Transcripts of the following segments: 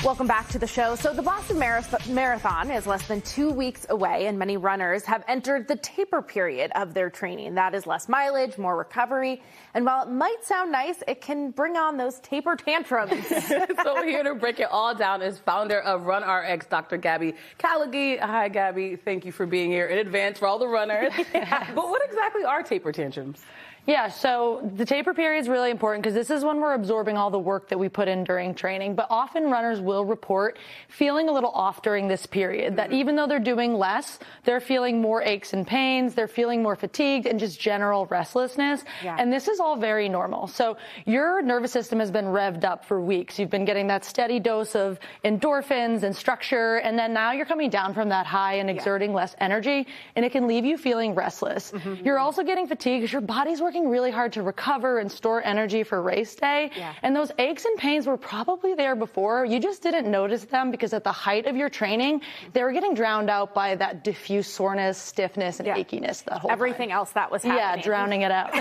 Welcome back to the show. So the Boston Marathon is less than 2 weeks away, and many runners have entered the taper period of their training. That is less mileage, more recovery, and while it might sound nice, it can bring on those taper tantrums. So here to break it all down is founder of RunRx, Dr. Gabby Callaghy. Hi, Gabby. Thank you for being here in advance for all the runners. Yes. But what exactly are taper tantrums? Yeah, so the taper period is really important because this is when we're absorbing all the work that we put in during training. But often runners will report feeling a little off during this period, that even though they're doing less, they're feeling more aches and pains, they're feeling more fatigued and just general restlessness. Yeah. And this is all very normal. So your nervous system has been revved up for weeks. You've been getting that steady dose of endorphins and structure, and then now you're coming down from that high and exerting less energy, and it can leave you feeling restless. You're also getting fatigued because your body's working really hard to recover and store energy for race day. And those aches and pains were probably there before. You just didn't notice them because at the height of your training, they were getting drowned out by that diffuse soreness, stiffness, and achiness the whole Everything time. else that was happening. Yeah, drowning it out.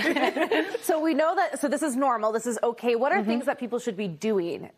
So we know that, so this is normal, this is okay. What are things that people should be doing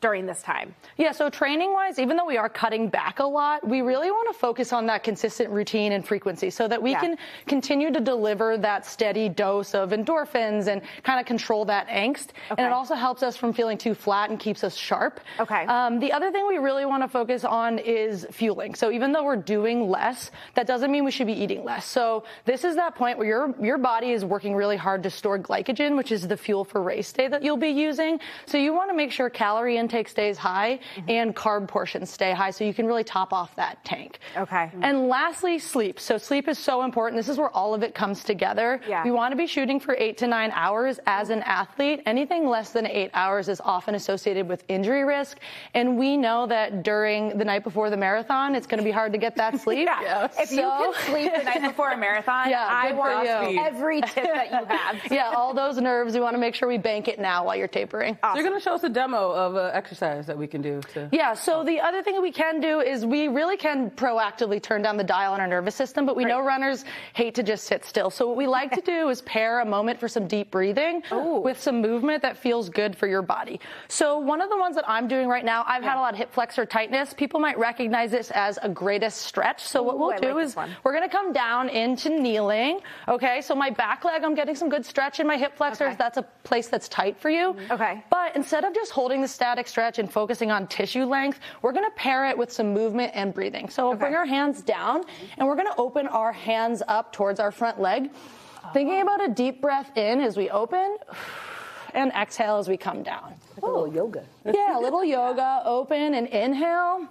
during this time? Yeah, so training-wise, even though we are cutting back a lot, we really want to focus on that consistent routine and frequency so that we can continue to deliver that steady dose of endorphins and kind of control that angst. And it also helps us from feeling too flat and keeps us sharp. The other thing we really want to focus on is fueling. So even though we're doing less, that doesn't mean we should be eating less. So this is that point where your body is working really hard to store glycogen, which is the fuel for race day that you'll be using. So you want to make sure calorie intake stays high and carb portions stay high so you can really top off that tank. And lastly, sleep. So sleep is so important. This is where all of it comes together. We want to be shooting for 8 to 9 hours as an athlete. Anything less than 8 hours is often associated with injury risk. And we know that during the night before the marathon, it's going to be hard to get that sleep. If you can sleep the night before a marathon, I want every tip that you have. All those nerves, we want to make sure we bank it now while you're tapering. So you're going to show us a demo of an exercise that we can do. So the other thing that we can do is we really can proactively turn down the dial on our nervous system, but we know runners hate to just sit still. So what we like to do is pair a moment for some deep breathing with some movement that feels good for your body. So one of the ones that I'm doing right now, I've had a lot of hip flexor tightness. People might recognize this as a greatest stretch. So what we'll do is we're going to come down into kneeling. So my back leg, I'm getting some good stretch in my hip flexor if that's a place that's tight for you. But instead of just holding the static stretch and focusing on tissue length, we're going to pair it with some movement and breathing. So we'll bring our hands down and we're going to open our hands up towards our front leg. Thinking about a deep breath in as we open and exhale as we come down. Like a little yoga. Yeah, a little yoga. Open and inhale.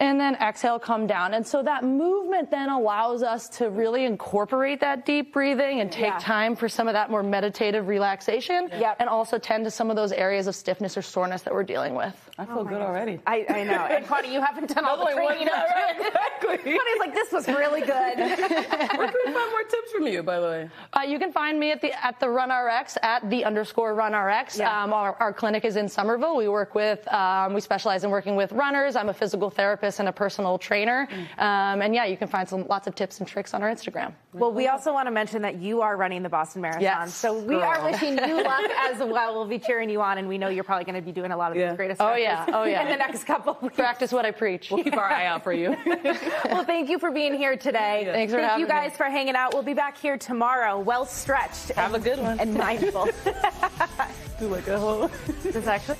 And then exhale, come down. And so that movement then allows us to really incorporate that deep breathing and take time for some of that more meditative relaxation and also tend to some of those areas of stiffness or soreness that we're dealing with. I feel good already. I know. And Connie, you haven't done all the training. Exactly. Connie's like, this was really good. Where can we find more tips from you, by the way? You can find me at the RunRx, at _RunRx. Our clinic is in Somerville. We work with, we specialize in working with runners. I'm a physical therapist and a personal trainer. And you can find lots of tips and tricks on our Instagram. Well, we also want to mention that you are running the Boston Marathon. So we are wishing you luck as well. We'll be cheering you on, and we know you're probably going to be doing a lot of these greatest stretches in the next couple of weeks. Practice what I preach. We'll keep our eye out for you. Well, thank you for being here today. Thanks for having me. Thank you guys for hanging out. We'll be back here tomorrow, well stretched. Have a good one. And mindful. Do like a whole... This actually...